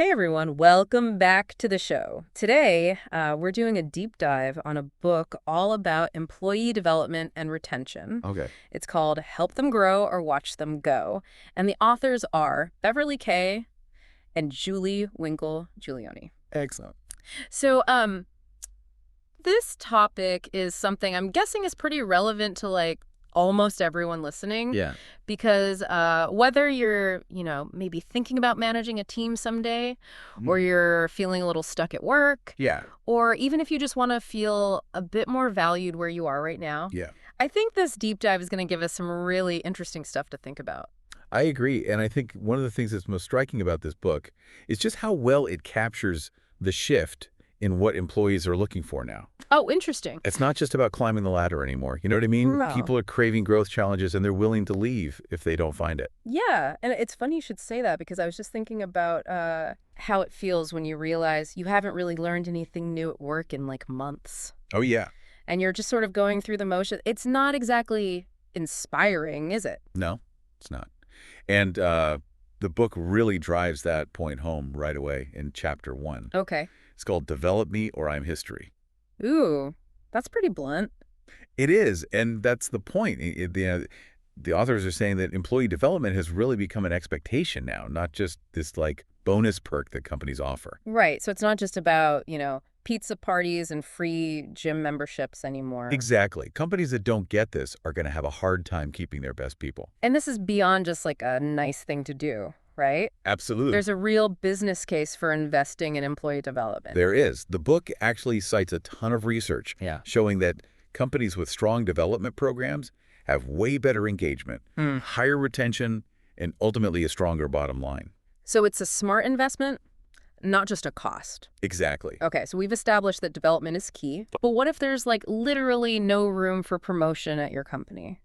Hey everyone, welcome back to the show. Today, we're doing a deep dive on a book all about employee development and retention. Okay. It's called Help Them Grow or Watch Them Go. And the authors are Beverly, Kaye and Winkle, Giulioni. Excellent. So, this topic is something I'm guessing is pretty relevant to almost everyone listening. Yeah. Because whether you're, maybe thinking about managing a team someday, or you're feeling a little stuck at work, Yeah. or even if you just want to feel a bit more valued where you are right now, Yeah. I think this deep dive is going to give us some really interesting stuff to think about. I agree. And I think one of the things that's most striking about this book is just how well it captures the shift in what employees are looking for now. Oh, interesting. It's not just about climbing the ladder anymore. You know what I mean? No. People are craving growth challenges and they're willing to leave if they don't find it. Yeah, and it's funny you should say that because I was just thinking about how it feels when you realize you haven't really learned anything new at work in months. Oh, yeah. And you're just sort of going through the motion. It's not exactly inspiring, is it? No, it's not. And the book really drives that point home right away in chapter 1. Okay. It's called Develop Me or I'm History. Ooh, that's pretty blunt. It is, and that's the point. The authors are saying that employee development has really become an expectation now, not just this bonus perk that companies offer. Right. So it's not just about, pizza parties and free gym memberships anymore. Exactly. Companies that don't get this are going to have a hard time keeping their best people. And this is beyond just a nice thing to do, right? Absolutely. There's a real business case for investing in employee development. There is. The book actually cites a ton of research showing that companies with strong development programs have way better engagement, higher retention, and ultimately a stronger bottom line. So it's a smart investment, not just a cost. Exactly. Okay, so we've established that development is key. But what if there's literally no room for promotion at your company?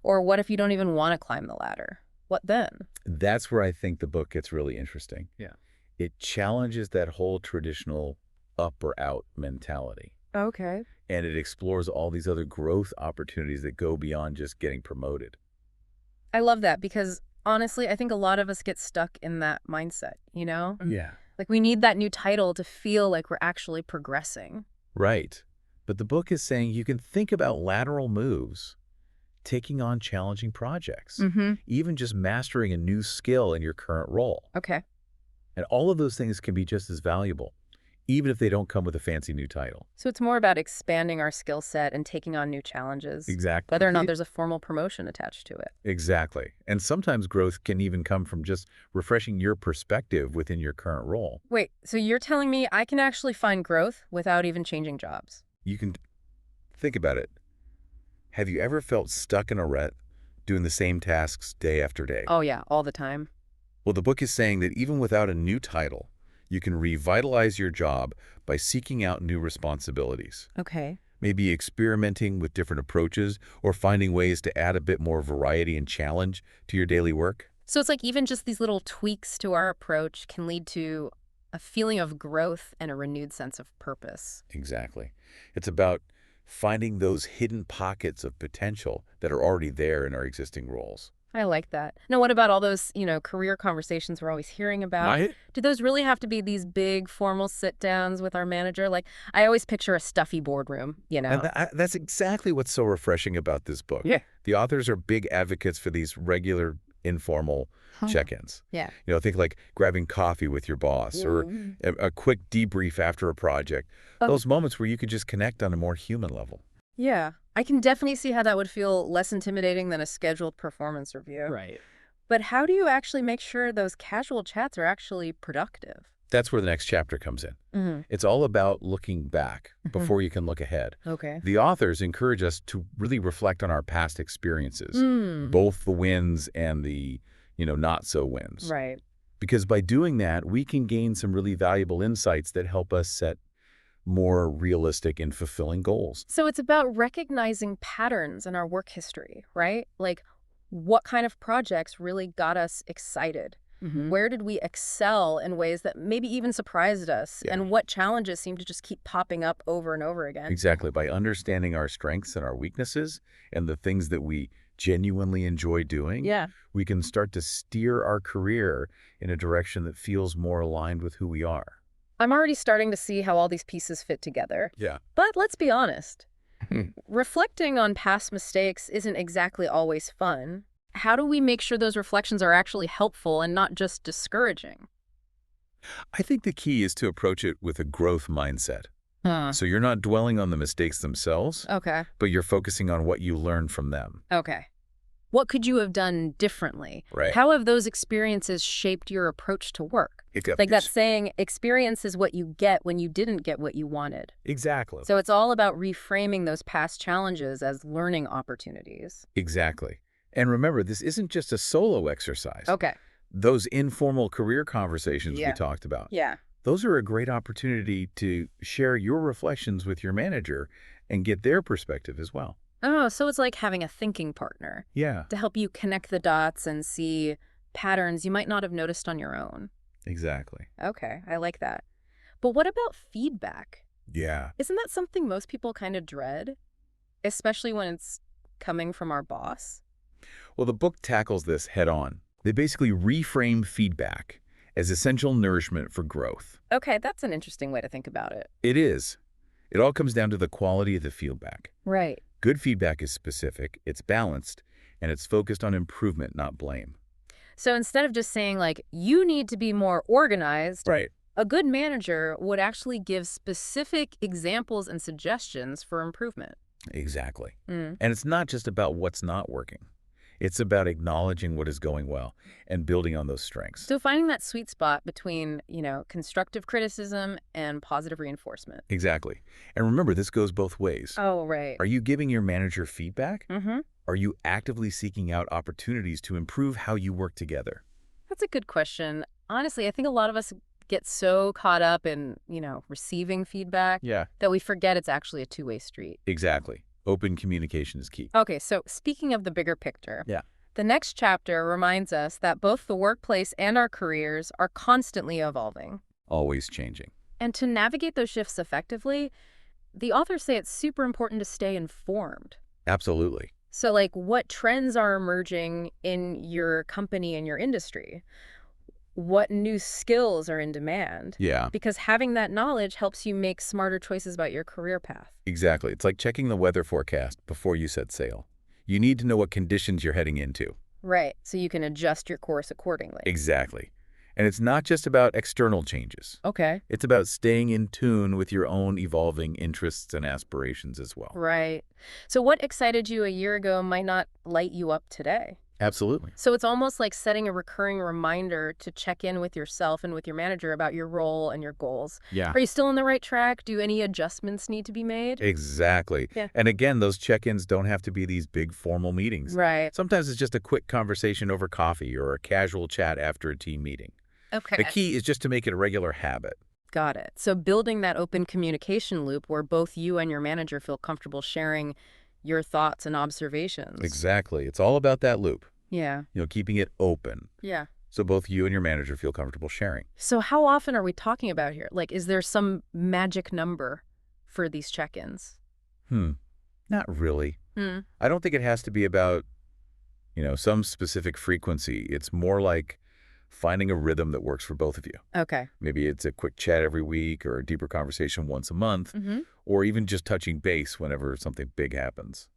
Or what if you don't even want to climb the ladder? What then? That's where I think the book gets really interesting. Yeah. It challenges that whole traditional up or out mentality. Okay. And it explores all these other growth opportunities that go beyond just getting promoted. I love that because honestly, I think a lot of us get stuck in that mindset, Yeah. We need that new title to feel like we're actually progressing. Right. But the book is saying you can think about lateral moves, taking on challenging projects, even just mastering a new skill in your current role. Okay. And all of those things can be just as valuable, even if they don't come with a fancy new title. So it's more about expanding our skill set and taking on new challenges. Exactly. Whether or not there's a formal promotion attached to it. Exactly. And sometimes growth can even come from just refreshing your perspective within your current role. Wait, so you're telling me I can actually find growth without even changing jobs? You can think about it. Have you ever felt stuck in a rut doing the same tasks day after day? Oh yeah, all the time. Well, the book is saying that even without a new title, you can revitalize your job by seeking out new responsibilities. Okay. Maybe experimenting with different approaches or finding ways to add a bit more variety and challenge to your daily work. So it's even just these little tweaks to our approach can lead to a feeling of growth and a renewed sense of purpose. Exactly. It's about finding those hidden pockets of potential that are already there in our existing roles. I like that. Now, what about all those, career conversations we're always hearing about? Right. Do those really have to be these big formal sit-downs with our manager? I always picture a stuffy boardroom, And that's exactly what's so refreshing about this book. Yeah. The authors are big advocates for these regular, informal check-ins. Yeah. Think like grabbing coffee with your boss or a quick debrief after a project. Those moments where you could just connect on a more human level. Yeah. I can definitely see how that would feel less intimidating than a scheduled performance review. Right. But how do you actually make sure those casual chats are actually productive? That's where the next chapter comes in. It's all about looking back before you can look ahead. Okay. The authors encourage us to really reflect on our past experiences, both the wins and the, not so wins. Right. Because by doing that, we can gain some really valuable insights that help us set more realistic and fulfilling goals. So it's about recognizing patterns in our work history, right? What kind of projects really got us excited? Where did we excel in ways that maybe even surprised us? Yeah. And what challenges seem to just keep popping up over and over again? Exactly. By understanding our strengths and our weaknesses and the things that we genuinely enjoy doing, Yeah. we can start to steer our career in a direction that feels more aligned with who we are. I'm already starting to see how all these pieces fit together. Yeah. But let's be honest. Reflecting on past mistakes isn't exactly always fun. How do we make sure those reflections are actually helpful and not just discouraging? I think the key is to approach it with a growth mindset. Huh. So you're not dwelling on the mistakes themselves, Okay. but you're focusing on what you learned from them. Okay. What could you have done differently? Right. How have those experiences shaped your approach to work? Like that saying, experience is what you get when you didn't get what you wanted. Exactly. So it's all about reframing those past challenges as learning opportunities. Exactly. And remember, this isn't just a solo exercise. Okay. Those informal career conversations we talked about, Yeah. those are a great opportunity to share your reflections with your manager and get their perspective as well. Oh, so it's like having a thinking partner Yeah, to help you connect the dots and see patterns you might not have noticed on your own. exactly. Okay, I like that. But what about feedback? Yeah. Isn't that something most people kind of dread? Especially when it's coming from our boss? Well, the book tackles this head on. They basically reframe feedback as essential nourishment for growth. Okay, that's an interesting way to think about it. It is. It all comes down to the quality of the feedback. Right. Good feedback is specific, it's balanced, and it's focused on improvement, not blame. So instead of just saying, like, you need to be more organized, Right. a good manager would actually give specific examples and suggestions for improvement. Exactly. Mm. And it's not just about what's not working. It's about acknowledging what is going well and building on those strengths. So finding that sweet spot between, constructive criticism and positive reinforcement. Exactly. And remember, this goes both ways. Oh, right. Are you giving your manager feedback? Mm-hmm. Are you actively seeking out opportunities to improve how you work together? That's a good question. Honestly, I think a lot of us get so caught up in, receiving feedback that we forget it's actually a two-way street. Exactly. Open communication is key. Okay, so speaking of the bigger picture, Yeah. the next chapter reminds us that both the workplace and our careers are constantly evolving. Always changing. And to navigate those shifts effectively, the authors say it's super important to stay informed. Absolutely. So, what trends are emerging in your company and your industry? What new skills are in demand? Yeah, Because having that knowledge helps you make smarter choices about your career path. exactly. It's like checking the weather forecast before you set sail. You need to know what conditions you're heading into. Right, so you can adjust your course accordingly. Exactly. And it's not just about external changes. Okay. It's about staying in tune with your own evolving interests and aspirations as well. Right. So what excited you a year ago might not light you up today. Absolutely. So it's almost like setting a recurring reminder to check in with yourself and with your manager about your role and your goals. Yeah. Are you still on the right track? Do any adjustments need to be made? Exactly. Yeah. And again, those check-ins don't have to be these big formal meetings. Right. Sometimes it's just a quick conversation over coffee or a casual chat after a team meeting. Okay. The key is just to make it a regular habit. Got it. So building that open communication loop where both you and your manager feel comfortable sharing your thoughts and observations. Exactly. It's all about that loop. Yeah. Keeping it open. Yeah. So both you and your manager feel comfortable sharing. So how often are we talking about here? Is there some magic number for these check-ins? Not really. I don't think it has to be about, some specific frequency. It's more like finding a rhythm that works for both of you. Okay. Maybe it's a quick chat every week or a deeper conversation once a month, Mm-hmm. or even just touching base whenever something big happens.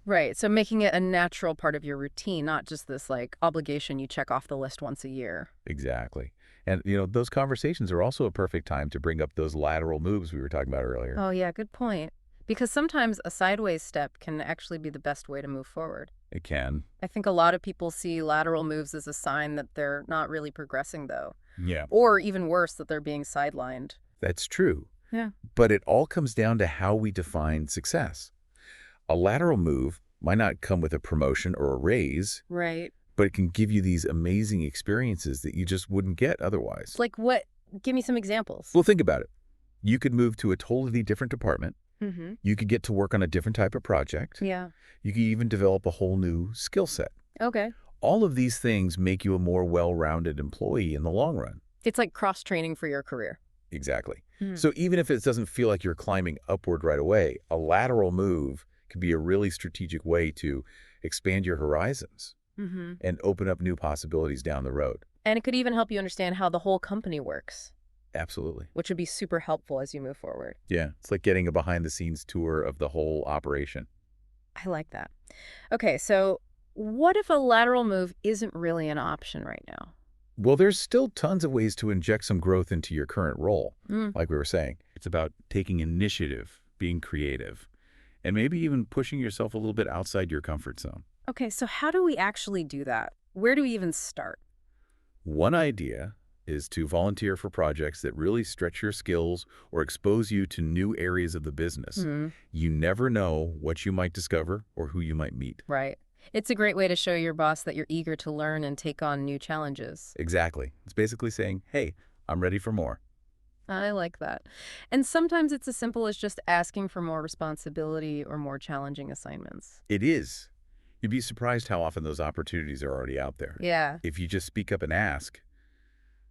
Right. So making it a natural part of your routine, not just this obligation you check off the list once a year. Exactly. And, those conversations are also a perfect time to bring up those lateral moves we were talking about earlier. Oh, yeah. Good point. Because sometimes a sideways step can actually be the best way to move forward. It can. I think a lot of people see lateral moves as a sign that they're not really progressing, though. Yeah. Or even worse, that they're being sidelined. That's true. Yeah. But it all comes down to how we define success. A lateral move might not come with a promotion or a raise, Right. but it can give you these amazing experiences that you just wouldn't get otherwise. Like what? Give me some examples. Well, think about it. You could move to a totally different department. Mm-hmm. You could get to work on a different type of project. Yeah. You could even develop a whole new skill set. Okay. All of these things make you a more well-rounded employee in the long run. It's like cross-training for your career. Exactly. Hmm. So even if it doesn't feel like you're climbing upward right away, a lateral move could be a really strategic way to expand your horizons, and open up new possibilities down the road. And it could even help you understand how the whole company works. Absolutely. Which would be super helpful as you move forward. Yeah, it's like getting a behind-the-scenes tour of the whole operation. I like that. Okay, so what if a lateral move isn't really an option right now? Well, there's still tons of ways to inject some growth into your current role, like we were saying. It's about taking initiative, being creative, and maybe even pushing yourself a little bit outside your comfort zone. Okay, so how do we actually do that? Where do we even start? One idea is to volunteer for projects that really stretch your skills or expose you to new areas of the business. You never know what you might discover or who you might meet. Right. It's a great way to show your boss that you're eager to learn and take on new challenges. Exactly. It's basically saying, hey, I'm ready for more. I like that. And sometimes it's as simple as just asking for more responsibility or more challenging assignments. It is. You'd be surprised how often those opportunities are already out there. Yeah. If you just speak up and ask,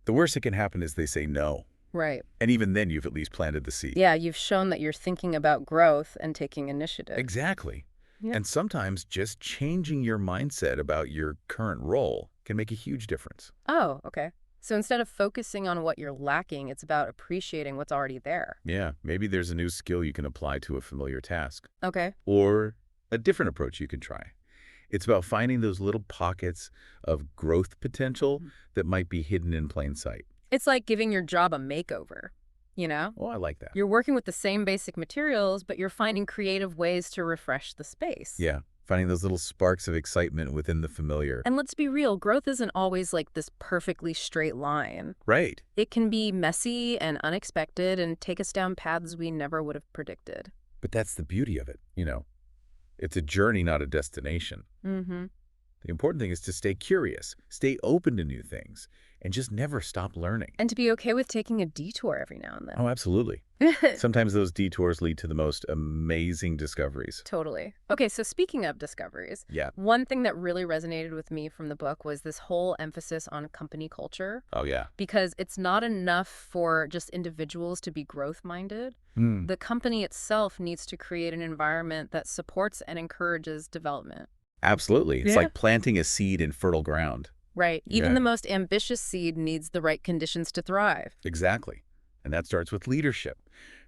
the worst that can happen is they say no. Right. And even then, you've at least planted the seed. Yeah, you've shown that you're thinking about growth and taking initiative. Exactly. Yeah. And sometimes just changing your mindset about your current role can make a huge difference. Oh, okay. So instead of focusing on what you're lacking, it's about appreciating what's already there. Yeah, maybe there's a new skill you can apply to a familiar task. Okay. Or a different approach you can try. It's about finding those little pockets of growth potential that might be hidden in plain sight. It's like giving your job a makeover, you know? Oh, I like that. You're working with the same basic materials, but you're finding creative ways to refresh the space. Yeah, finding those little sparks of excitement within the familiar. And let's be real, growth isn't always like this perfectly straight line. Right. It can be messy and unexpected and take us down paths we never would have predicted. But that's the beauty of it, you know. It's a journey, not a destination. The important thing is to stay curious, stay open to new things, and just never stop learning. And to be okay with taking a detour every now and then. Oh, absolutely. Sometimes those detours lead to the most amazing discoveries. Totally. Okay, so speaking of discoveries, one thing that really resonated with me from the book was this whole emphasis on company culture. Oh, yeah. Because it's not enough for just individuals to be growth-minded. The company itself needs to create an environment that supports and encourages development. Absolutely. It's like planting a seed in fertile ground. Right. Even the most ambitious seed needs the right conditions to thrive. Exactly. And that starts with leadership.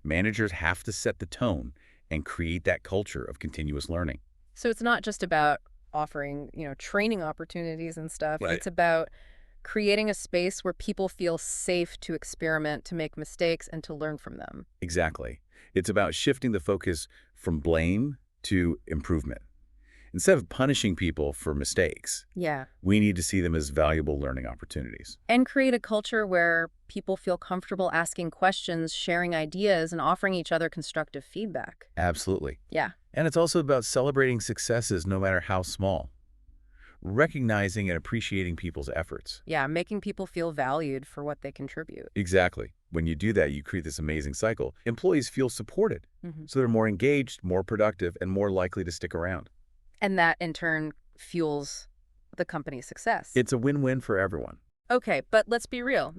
Managers have to set the tone and create that culture of continuous learning. So it's not just about offering, training opportunities and stuff. Right. It's about creating a space where people feel safe to experiment, to make mistakes, and to learn from them. Exactly. It's about shifting the focus from blame to improvement. Instead of punishing people for mistakes, we need to see them as valuable learning opportunities. And create a culture where people feel comfortable asking questions, sharing ideas, and offering each other constructive feedback. Absolutely. Yeah. And it's also about celebrating successes no matter how small. Recognizing and appreciating people's efforts. Yeah, making people feel valued for what they contribute. Exactly. When you do that, you create this amazing cycle. Employees feel supported, so they're more engaged, more productive, and more likely to stick around. And that, in turn, fuels the company's success. It's a win-win for everyone. Okay, but let's be real.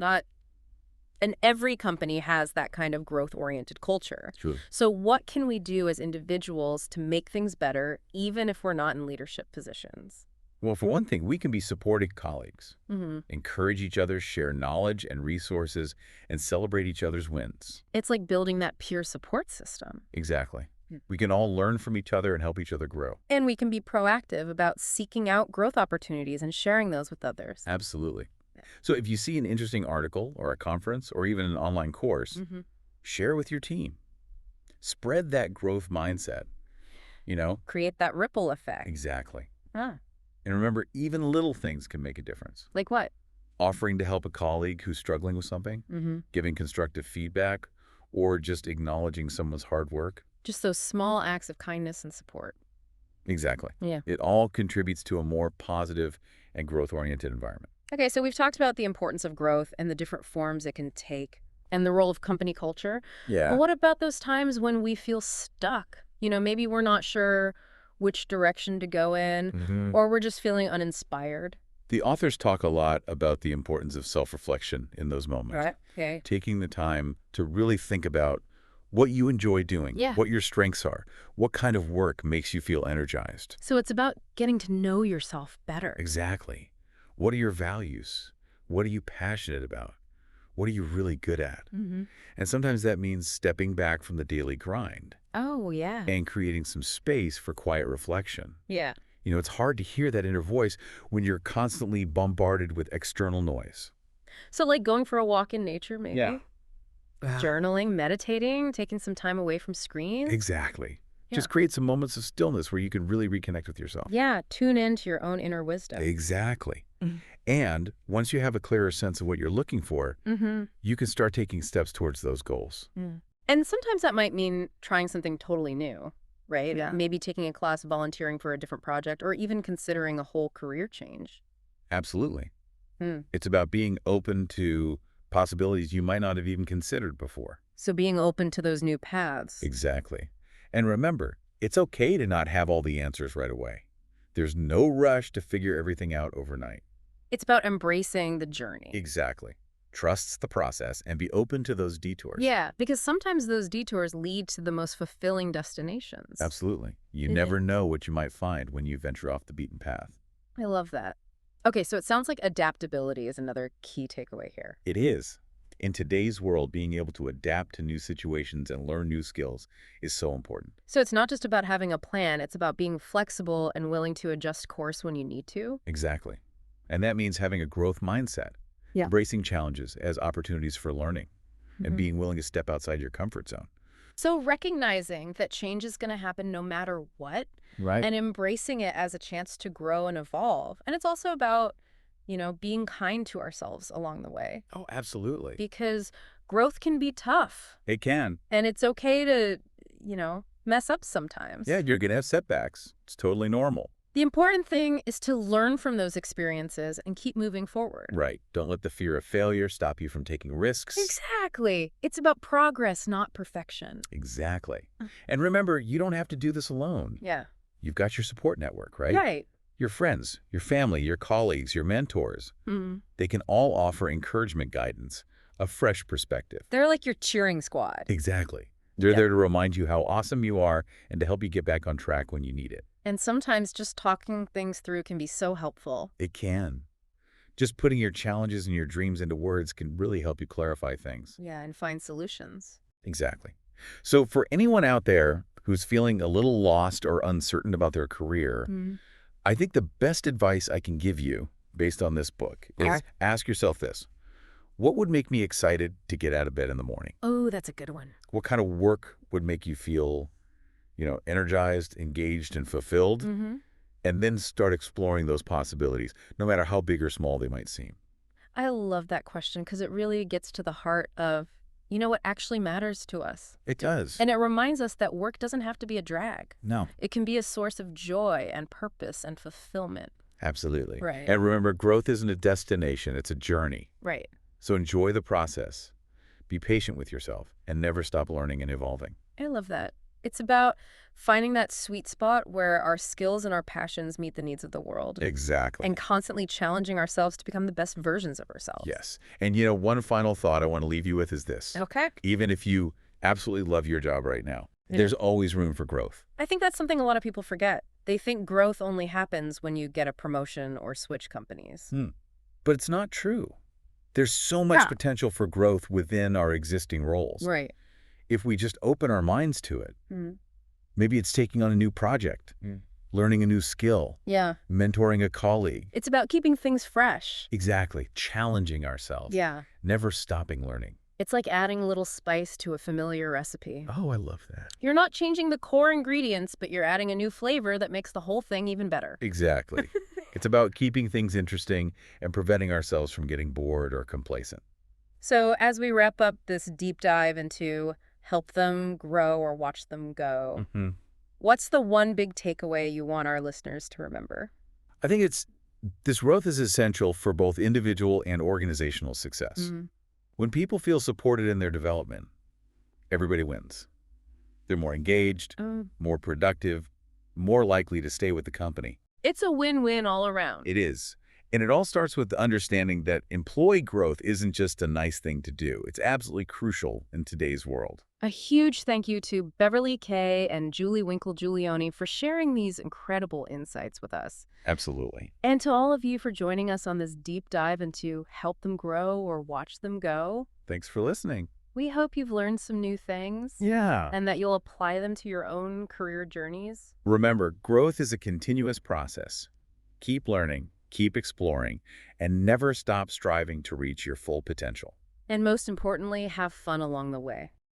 And every company has that kind of growth-oriented culture. True. So what can we do as individuals to make things better, even if we're not in leadership positions? Well, for one thing, we can be supporting colleagues, encourage each other, share knowledge and resources, and celebrate each other's wins. It's like building that peer support system. Exactly. We can all learn from each other and help each other grow. And we can be proactive about seeking out growth opportunities and sharing those with others. Absolutely. So if you see an interesting article or a conference or even an online course, share with your team. Spread that growth mindset, Create that ripple effect. Exactly. Ah. And remember, even little things can make a difference. Like what? Offering to help a colleague who's struggling with something, giving constructive feedback, or just acknowledging someone's hard work. Just those small acts of kindness and support. Exactly. Yeah. It all contributes to a more positive and growth-oriented environment. Okay, so we've talked about the importance of growth and the different forms it can take and the role of company culture. Yeah. But what about those times when we feel stuck? Maybe we're not sure which direction to go in, or we're just feeling uninspired. The authors talk a lot about the importance of self-reflection in those moments. Right. Okay. Taking the time to really think about what you enjoy doing, Yeah. what your strengths are, what kind of work makes you feel energized. So it's about getting to know yourself better. Exactly. What are your values? What are you passionate about? What are you really good at? And sometimes that means stepping back from the daily grind Oh, yeah. and creating some space for quiet reflection. Yeah. It's hard to hear that inner voice when you're constantly bombarded with external noise. So like going for a walk in nature, maybe? Yeah. Journaling, meditating, taking some time away from screens? Exactly. Yeah. Just create some moments of stillness where you can really reconnect with yourself. Yeah, tune into your own inner wisdom. Exactly. And once you have a clearer sense of what you're looking for, you can start taking steps towards those goals. And sometimes that might mean trying something totally new, right? Yeah. Maybe taking a class, volunteering for a different project, or even considering a whole career change. Absolutely. Hmm. It's about being open to possibilities you might not have even considered before. So being open to those new paths. Exactly. And remember, it's okay to not have all the answers right away. There's no rush to figure everything out overnight. It's about embracing the journey. Exactly. Trust the process and be open to those detours. Yeah, because sometimes those detours lead to the most fulfilling destinations. Absolutely. You Yeah. never know what you might find when you venture off the beaten path. I love that. Okay, so it sounds like adaptability is another key takeaway here. It is. In today's world, being able to adapt to new situations and learn new skills is so important. So it's not just about having a plan, it's about being flexible and willing to adjust course when you need to. Exactly. And that means having a growth mindset, Yeah. embracing challenges as opportunities for learning, and being willing to step outside your comfort zone. So recognizing that change is going to happen no matter what, Right. and embracing it as a chance to grow and evolve. And it's also about, being kind to ourselves along the way, Oh, absolutely. because growth can be tough, It can. and it's okay to, mess up sometimes. Yeah, you're going to have setbacks. It's totally normal. The important thing is to learn from those experiences and keep moving forward. Right. Don't let the fear of failure stop you from taking risks. Exactly. It's about progress, not perfection. Exactly. And remember, you don't have to do this alone. Yeah. You've got your support network, right? Right. Your friends, your family, your colleagues, your mentors. They can all offer encouragement, guidance, a fresh perspective. They're like your cheering squad. Exactly. They're there to remind you how awesome you are and to help you get back on track when you need it. And sometimes just talking things through can be so helpful. It can. Just putting your challenges and your dreams into words can really help you clarify things. Yeah, and find solutions. Exactly. So for anyone out there who's feeling a little lost or uncertain about their career, I think the best advice I can give you based on this book is ask yourself this. What would make me excited to get out of bed in the morning? Oh, that's a good one. What kind of work would make you feel, energized, engaged, and fulfilled? And then start exploring those possibilities, no matter how big or small they might seem. I love that question because it really gets to the heart of, what actually matters to us. It does. And it reminds us that work doesn't have to be a drag. No. It can be a source of joy and purpose and fulfillment. Absolutely. Right. And remember, growth isn't a destination, it's a journey. Right. So enjoy the process, be patient with yourself, and never stop learning and evolving. I love that. It's about finding that sweet spot where our skills and our passions meet the needs of the world. Exactly. And constantly challenging ourselves to become the best versions of ourselves. Yes. And one final thought I want to leave you with is this. Okay. Even if you absolutely love your job right now, there's always room for growth. I think that's something a lot of people forget. They think growth only happens when you get a promotion or switch companies. But it's not true. There's so much potential for growth within our existing roles. Right. If we just open our minds to it. Maybe it's taking on a new project, learning a new skill, Yeah. mentoring a colleague. It's about keeping things fresh. Exactly. Challenging ourselves. Yeah. Never stopping learning. It's like adding a little spice to a familiar recipe. Oh, I love that. You're not changing the core ingredients, but you're adding a new flavor that makes the whole thing even better. Exactly. It's about keeping things interesting and preventing ourselves from getting bored or complacent. So as we wrap up this deep dive into help them grow or watch them go, what's the one big takeaway you want our listeners to remember? I think this growth is essential for both individual and organizational success. When people feel supported in their development, everybody wins. They're more engaged, more productive, more likely to stay with the company. It's a win-win all around. It is. And it all starts with the understanding that employee growth isn't just a nice thing to do. It's absolutely crucial in today's world. A huge thank you to Beverly, Kaye, and Winkle Giulioni for sharing these incredible insights with us. Absolutely. And to all of you for joining us on this deep dive into help them grow or watch them go. Thanks for listening. We hope you've learned some new things. Yeah. And that you'll apply them to your own career journeys. Remember, growth is a continuous process. Keep learning, keep exploring, and never stop striving to reach your full potential. And most importantly, have fun along the way.